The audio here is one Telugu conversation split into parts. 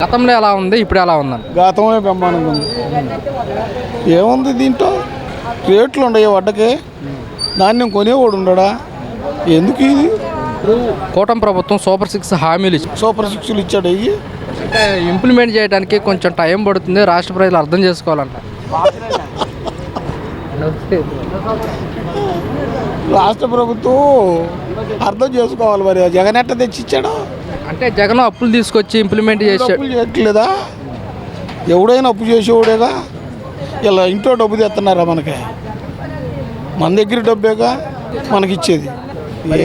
గతంలో ఎలా ఉంది, ఇప్పుడు ఎలా ఉందండి? గతంలో బ్రహ్మాండంగా ఉంది. ఏముంది దీంట్లో రేట్లు ఉండవు వడ్డకి, ధాన్యం కొనేవాడు ఉండడా, ఎందుకు ఇది? కూటమి ప్రభుత్వం సూపర్ 6 హామీలు సూపర్ 6లు ఇచ్చాడు. ఇవి అంటే ఇంప్లిమెంట్ చేయడానికి కొంచెం టైం పడుతుంది, రాష్ట్ర ప్రజలు అర్థం చేసుకోవాలంట. రాష్ట్ర ప్రభుత్వం అర్థం చేసుకోవాలి. మరి జగన్ ఎట్ట తెచ్చిచ్చాడు అంటే జగన్ అప్పులు తీసుకొచ్చి ఇంప్లిమెంట్ చేసాడు. అప్పులు చేయట్లేదా? ఎవడైనా అప్పు చేసేవాడేగా. ఇలా ఇంట్లో డబ్బు తెస్తున్నారా? మనకి మన దగ్గర డబ్బేగా మనకి ఇచ్చేది. మరి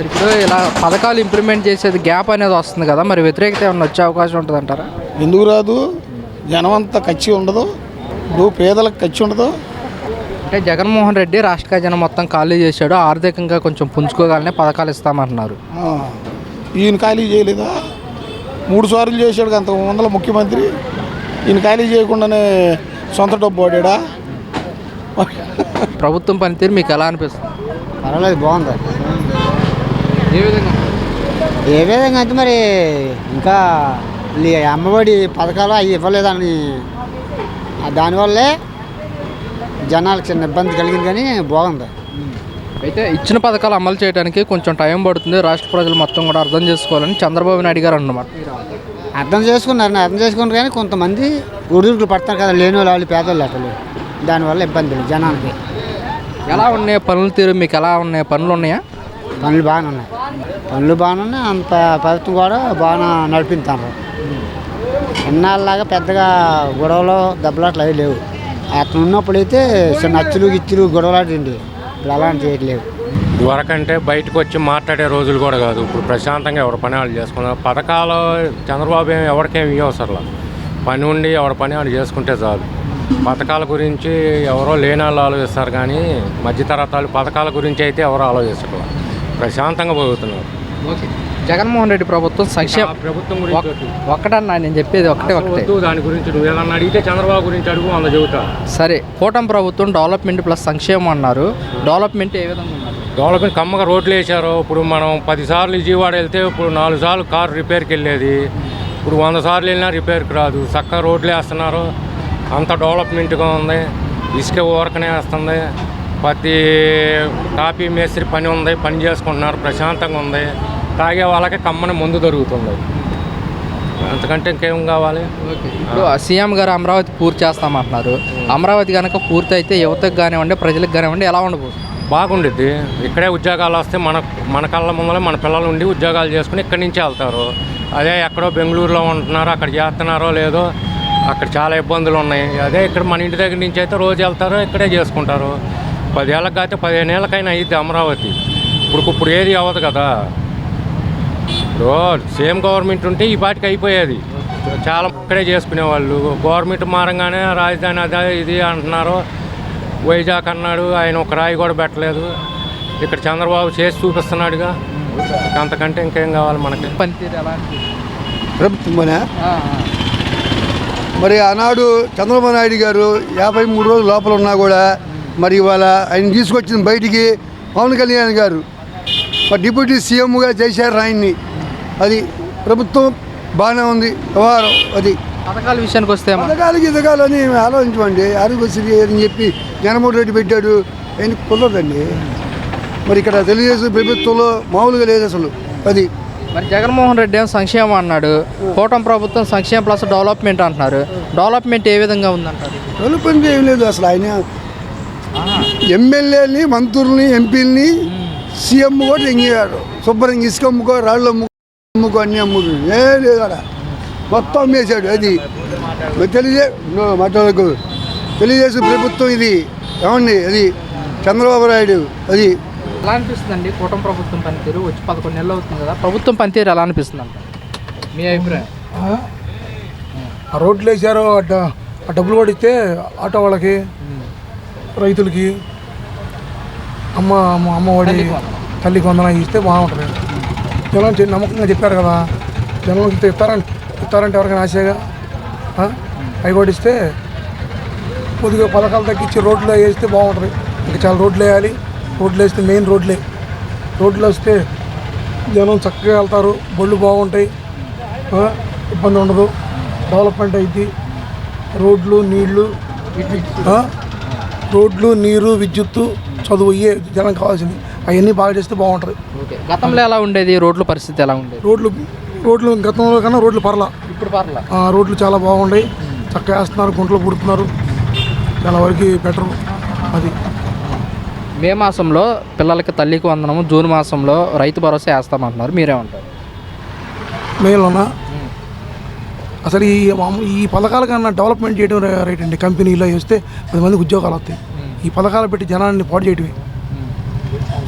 ఇప్పుడు ఇలా పథకాలు ఇంప్లిమెంట్ చేసేది గ్యాప్ అనేది వస్తుంది కదా, మరి వ్యతిరేకత ఏమైనా వచ్చే అవకాశం ఉంటుంది అంటారా? ఎందుకు రాదు? జనం అంతా ఖర్చు ఉండదు, ఇప్పుడు పేదలకు ఖర్చు ఉండదు. అంటే జగన్మోహన్ రెడ్డి రాష్ట్ర ఖజానా మొత్తం ఖాళీ చేశాడు, ఆర్థికంగా కొంచెం పుంజుకోగానే పథకాలు ఇస్తామంటున్నారు. ఈయన ఖాళీ చేయలేదా? 3 సార్లు చేశాడు అంత వందల ముఖ్యమంత్రి. ఈయన ఖాళీ చేయకుండానే సొంత డబ్బు వాడా? ప్రభుత్వం పనితీరు మీకు ఎలా అనిపిస్తుంది? పర్వాలేదు, బాగుంది. ఏ విధంగా అంటే మరి ఇంకా అమ్మఒడి పథకాలు అవి ఇవ్వలేదని దానివల్లే జనాలకు చిన్న ఇబ్బంది కలిగింది, కానీ బాగుంది. అయితే ఇచ్చిన పథకాలు అమలు చేయడానికి కొంచెం టైం పడుతుంది, రాష్ట్ర ప్రజలు మొత్తం కూడా అర్థం చేసుకోవాలని చంద్రబాబు నాయుడు గారు అన్నమాట. అర్థం చేసుకున్నారు కానీ కొంతమంది ఒడిదుడుకులు పడతారు కదా, లేని వాళ్ళు పేదలు అసలు, దానివల్ల ఇబ్బందులు జనానికి. ఎలా ఉన్నాయి పనుల తీరు మీకు? ఎలా ఉన్నాయి పనులు? ఉన్నాయా? పనులు బాగానే ఉన్నాయి. అంత ప్రభుత్వం కూడా బాగా నడిపిస్తారు. ఇన్నాళ్ళలాగా పెద్దగా గొడవలు దెబ్బలాట్లు అవి లేవు. అతను ఉన్నప్పుడైతే చిన్న అచ్చులు గిచ్చులు గొడవలాంటి ఇప్పుడు అలాంటి చేయట్లేవు. ఇదివరకంటే బయటకు వచ్చి మాట్లాడే రోజులు కూడా కాదు. ఇప్పుడు ప్రశాంతంగా ఎవరి పని వాళ్ళు చేసుకున్నారు. పథకాలు చంద్రబాబు ఎవరికేమి ఇవ్వసరలా, పని ఉండి ఎవరి పని వాళ్ళు చేసుకుంటే చాలు. పథకాల గురించి ఎవరో లేని వాళ్ళు ఆలోచిస్తారు, కానీ మధ్యతరగతి పథకాల గురించి అయితే ఎవరో ఆలోచిస్తారు. ప్రశాంతంగా పోతున్నారు. జగన్మోహన్ రెడ్డి ప్రభుత్వం సంక్షేమ ప్రభుత్వం గురించి ఒక్కటన్నా నేను చెప్పేది ఒకటే. దాని గురించి నువ్వు ఏదన్నా అడిగితే చంద్రబాబు గురించి అడుగు, అంత చెబుతా. సరే, కూటమి ప్రభుత్వం డెవలప్మెంట్ ప్లస్ సంక్షేమం అన్నారు. డెవలప్మెంట్ ఏ విధంగా ఉన్నారు? డెవలప్మెంట్ కమ్మగా రోడ్లు వేశారు. ఇప్పుడు మనం 10 సార్లు విజయవాడ వెళ్తే ఇప్పుడు 4 సార్లు కారు రిపేర్కి వెళ్ళేది, ఇప్పుడు 100 సార్లు వెళ్ళినా రిపేర్కి రాదు. చక్కగా రోడ్లు వేస్తున్నారు, అంత డెవలప్మెంట్గా ఉంది. ఇసుక ఊరకనే వేస్తుంది. ప్రతి కాపీ మేస్త్రి పని ఉంది, పని చేసుకుంటున్నారు, ప్రశాంతంగా ఉంది. తాగే వాళ్ళకి కమ్మని ముందు దొరుకుతుంది. అంతకంటే ఇంకేం కావాలి? ఇప్పుడు సీఎం గారు అమరావతి పూర్తి చేస్తామంటున్నారు. అమరావతి కనుక పూర్తి అయితే యువతకు కానివ్వండి, ప్రజలకు కానివ్వండి, ఎలా ఉండబోతుంది? బాగుండిద్ది. ఇక్కడే ఉద్యోగాలు వస్తే మన కళ్ళ ముందర మన పిల్లలు ఉండి ఉద్యోగాలు చేసుకుని ఇక్కడి నుంచి వెళ్తారు. అదే ఎక్కడో బెంగళూరులో ఉంటున్నారో, అక్కడ చేస్తున్నారో లేదో, అక్కడ చాలా ఇబ్బందులు ఉన్నాయి. అదే ఇక్కడ మన ఇంటి దగ్గర నుంచి అయితే రోజు వెళ్తారో ఇక్కడే చేసుకుంటారు. 10 ఏళ్ళకి కాకపోతే 15 ఏళ్ళకైనా అయ్యిద్ది అమరావతి. ఇప్పుడు ఏది అవ్వదు కదా. ఇప్పుడు సేమ్ గవర్నమెంట్ ఉంటే ఈ పాటికి అయిపోయేది. చాలా ఇక్కడే చేసుకునేవాళ్ళు. గవర్నమెంట్ మారంగానే రాజధాని అదే ఇది అంటున్నారు. వైజాగ్ అన్నాడు, ఆయన ఒక రాయి కూడా పెట్టలేదు. ఇక్కడ చంద్రబాబు చేసి చూపిస్తున్నాడుగా. అంతకంటే ఇంకేం కావాలి మనకి? పనితీరు ఎలా? ప్రభుత్వం మరి ఆనాడు చంద్రబాబు నాయుడు గారు 53 రోజులు లోపల ఉన్నా కూడా మరి ఇవాళ ఆయన తీసుకొచ్చిన బయటికి పవన్ కళ్యాణ్ గారు మరి డిప్యూటీ సీఎంగా చేశారు ఆయన్ని. అది ప్రభుత్వం బాగానే ఉంది వ్యవహారం. అది పథకాల విషయానికి వస్తే పథకాలకి ఎదగాలని ఆలోచించమండి. ఆరోగ్యశ్రీ అని చెప్పి జగన్మోహన్ రెడ్డి పెట్టాడు, ఆయన కుదరదండి. మరి ఇక్కడ తెలుగుదేశం ప్రభుత్వంలో మామూలుగా లేదు అసలు. అది మరి జగన్మోహన్ రెడ్డి ఏమో సంక్షేమం అన్నాడు, కూటమి ప్రభుత్వం సంక్షేమ ప్లస్ డెవలప్మెంట్ అంటున్నారు. డెవలప్మెంట్ ఏ విధంగా ఉందంటారు? డెవలప్మెంట్ ఏం లేదు అసలు. ఆయన ఎమ్మెల్యేని, మంత్రుల్ని, ఎంపీలని సీఎం కూడా ఎంగాడు. శుభ్రంగా ఇసుక అమ్ముకో, రాళ్ళు అమ్ముకో, అన్నీ అమ్ముకో, ఏ లేదు అక్కడ మొత్తం అమ్మేశాడు. అది మాట్లాడకు తెలుగుదేశం ప్రభుత్వం ఇది. ఏమండి, అది చంద్రబాబు నాయుడు. అది ఎలా అనిపిస్తుందండి కూటమి ప్రభుత్వం పనితీరు? వచ్చి 11 నెలలు అవుతుంది కదా, ప్రభుత్వం పనితీరు ఎలా అనిపిస్తుంది అంట మీ అభిప్రాయం? ఆ రోడ్లు వేసారు, ఆ డబ్బులు కూడా ఇస్తే ఆటో వాళ్ళకి, రైతులకి, అమ్మఒడి, తల్లికి వందనం ఇస్తే బాగుంటుంది. జనం నమ్మకంగా చెప్పారు కదా, జనం ఇస్తారంటే ఎవరికైనా ఆశగా అవి కూడా ఇస్తే కొద్దిగా పథకాలు తగ్గించి రోడ్లు వేస్తే బాగుంటుంది. ఇంకా చాలా రోడ్లు వేయాలి. రోడ్లు వేస్తే మెయిన్ రోడ్లు వస్తే జనం చక్కగా వెళ్తారు, బళ్ళు బాగుంటాయి. ఇబ్బంది ఉండదు, డెవలప్మెంట్ అయింది. రోడ్లు నీళ్లు, రోడ్లు నీరు విద్యుత్తు చదువు ఇవే జనం కావాల్సింది. అవన్నీ బాగా చేస్తే బాగుంటుంది. ఓకే. గతంలో ఎలా ఉండేది, రోడ్ల పరిస్థితి ఎలా ఉండేది? రోడ్లు గతంలో కన్నా రోడ్లు పర్లా, ఇప్పుడు పర్లా. రోడ్లు చాలా బాగున్నాయి, చక్కగా వేస్తున్నారు, గుంటలు పుడుతున్నారు, చాలా వరకు బెటర్. అది మే మాసంలో పిల్లలకి తల్లికి వందనము, జూన్ మాసంలో రైతు భరోసా వేస్తామంటున్నారు, మీరేమంటారు? మేలోన అసలు ఈ పథకాల కన్నా డెవలప్మెంట్ చేయడం రైట్ అండి. కంపెనీలో వేస్తే 10 మందికి ఉద్యోగాలు వస్తాయి. ఈ పథకాలు పెట్టి జనాన్ని పాడు చేయటమే,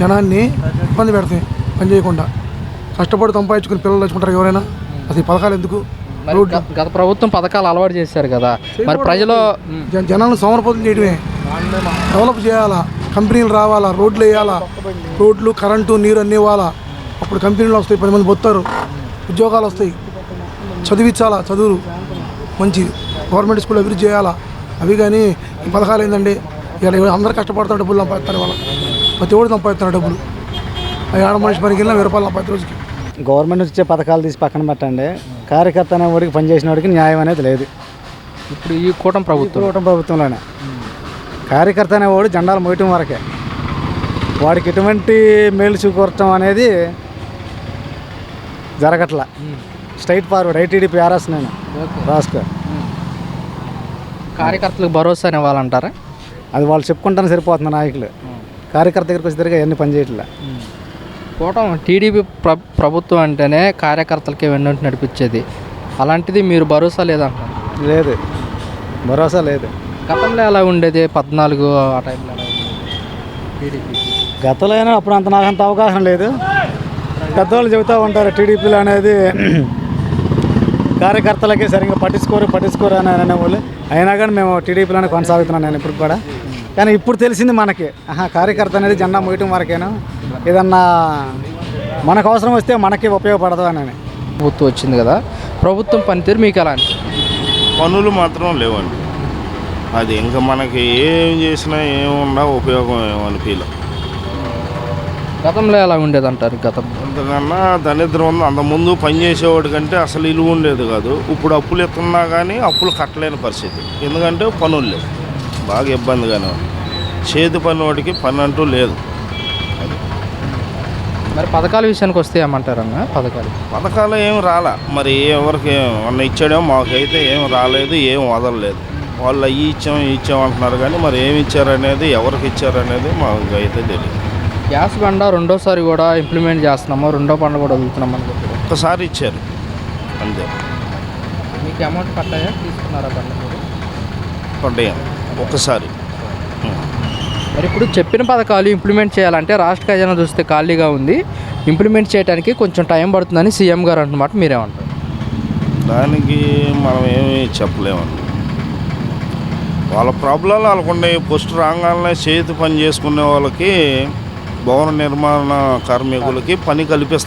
జనాన్ని ఇబ్బంది పెడతాయి. పని చేయకుండా కష్టపడి సంపాదించుకుని పిల్లలు తెచ్చుకుంటారు ఎవరైనా. అసలు ఈ పథకాలు ఎందుకు? మరి గత ప్రభుత్వం పథకాలు అలవాటు చేశారు కదా, మరి ప్రజలు జనాలను సోమరపోతం చేయడమే. డెవలప్ చేయాలా, కంపెనీలు రావాలా, రోడ్లు వేయాలా, రోడ్లు కరెంటు నీరు అన్నీ ఇవ్వాలా. అప్పుడు కంపెనీలు వస్తాయి, 10 మంది పోతారు, ఉద్యోగాలు వస్తాయి. చదివించాలా, చదువులు మంచి గవర్నమెంట్ స్కూల్ అభివృద్ధి చేయాలా. అవి కానీ ఈ పథకాలు ఏంటండి, ఇలా అందరూ కష్టపడతారు, డబ్బులు సంపాదిస్తారు. వాళ్ళ ప్రతి ఒక్కరు సంపాదిస్తారు డబ్బులు. అవి ఆడ మనిషి పనికి వెళ్ళినా 1000 రూపాయలు సంపాదించే రోజుకి. గవర్నమెంట్ వచ్చే పథకాలు తీసి పక్కన పెట్టండి, కార్యకర్త అనే వాడికి పనిచేసిన వాడికి న్యాయం అనేది లేదు. ఇప్పుడు ఈ కూటమి ప్రభుత్వంలోనే కార్యకర్త అనేవాడు జెండాలు మోయటం వరకే, వాడికి ఎటువంటి మేలు చూకూర్చడం అనేది జరగట్లా. స్ట్రైట్ ఫార్వర్డ్ ఐటీడీపీ ఆర్ఎస్ నేను రాసుకో. కార్యకర్తలకు భరోసా ఇవ్వాలంటారా? అది వాళ్ళు చెప్పుకుంటానే సరిపోతుంది నాయకులు. కార్యకర్త దగ్గరికి వచ్చేసరికి అవన్నీ పనిచేయట్లే. కూటమి టీడీపీ ప్రభుత్వం అంటేనే కార్యకర్తలకి వెన్నంటి నడిపించేది, అలాంటిది మీరు భరోసా లేదంటారు? లేదు, భరోసా లేదు. గతంలో ఎలా ఉండేది, 14 ఆ టైంలో ఎలా ఉండేది టీడీపీ? గతంలో అయినా అప్పుడు నాకు అంత అవగాహన లేదు. పెద్దవాళ్ళు చెబుతూ ఉంటారు టీడీపీలో అనేది కార్యకర్తలకి సరిగ్గా పట్టించుకోరు అని అనేవాళ్ళు. అయినా కానీ మేము టీడీపీలోనే కొనసాగుతున్నాను నేను ఇప్పుడు కూడా. కానీ ఇప్పుడు తెలిసింది మనకి, కార్యకర్త అనేది జెండా మోయటం వరకేను, ఏదన్నా మనకు అవసరం వస్తే మనకి ఉపయోగపడదు అని. ప్రభుత్వం వచ్చింది కదా, ప్రభుత్వం పనితీరు మీకు ఎలా అంటే? పనులు మాత్రం లేవండి. అది ఇంకా మనకి ఏం చేసినా ఏమున్నా ఉపయోగం ఏమనిపించలే. గతంలో ఎలా ఉండేది అంటారు? అంతకన్నా దరిద్రం ఉంది. అంతకుముందు పని చేసేవాడి కంటే అసలు ఇలువ ఉండేది కాదు. ఇప్పుడు అప్పులు ఎత్తున్నా కానీ అప్పులు కట్టలేని పరిస్థితి, ఎందుకంటే పనులు లేవు. బాగా ఇబ్బందిగానే ఉంది. చేతి పని వాడికి పని అంటూ లేదు. మరి పథకాల విషయానికి వస్తే ఏమంటారన్న? పథకాలు ఏం రాలా, మరి ఎవరికి ఏమన్నా ఇచ్చాడేమో, మాకైతే ఏం రాలేదు, ఏం వదలలేదు. వాళ్ళు అవి ఇచ్చాం అంటున్నారు కానీ మరి ఏమి ఇచ్చారనేది, ఎవరికి ఇచ్చారనేది మాకైతే తెలియదు. గ్యాస్ బండ రెండోసారి కూడా ఇంప్లిమెంట్ చేస్తున్నాము, రెండో బండ కూడా వదులుతున్నాం అనుకుంటున్నాం. ఒక్కసారి ఇచ్చారు అంతే. మీకు అమౌంట్ పట్టాయా, తీసుకున్నారా బండ? పడ్డాయి ఒక్కసారి. మరి ఇప్పుడు చెప్పిన పథకాలు ఇంప్లిమెంట్ చేయాలంటే రాష్ట్ర ఖజానా చూస్తే ఖాళీగా ఉంది, ఇంప్లిమెంట్ చేయడానికి కొంచెం టైం పడుతుందని సీఎం గారు అంటున్నమాట, మీరేమంటారు? దానికి మనం ఏమీ చెప్పలేమండి. వాళ్ళ ప్రాబ్లాలు వాళ్ళకున్నాయి. ఫస్ట్ రాగానే చేతి పని చేసుకునే వాళ్ళకి, భవన నిర్మాణ కార్మికులకి పని కల్పిస్తారు.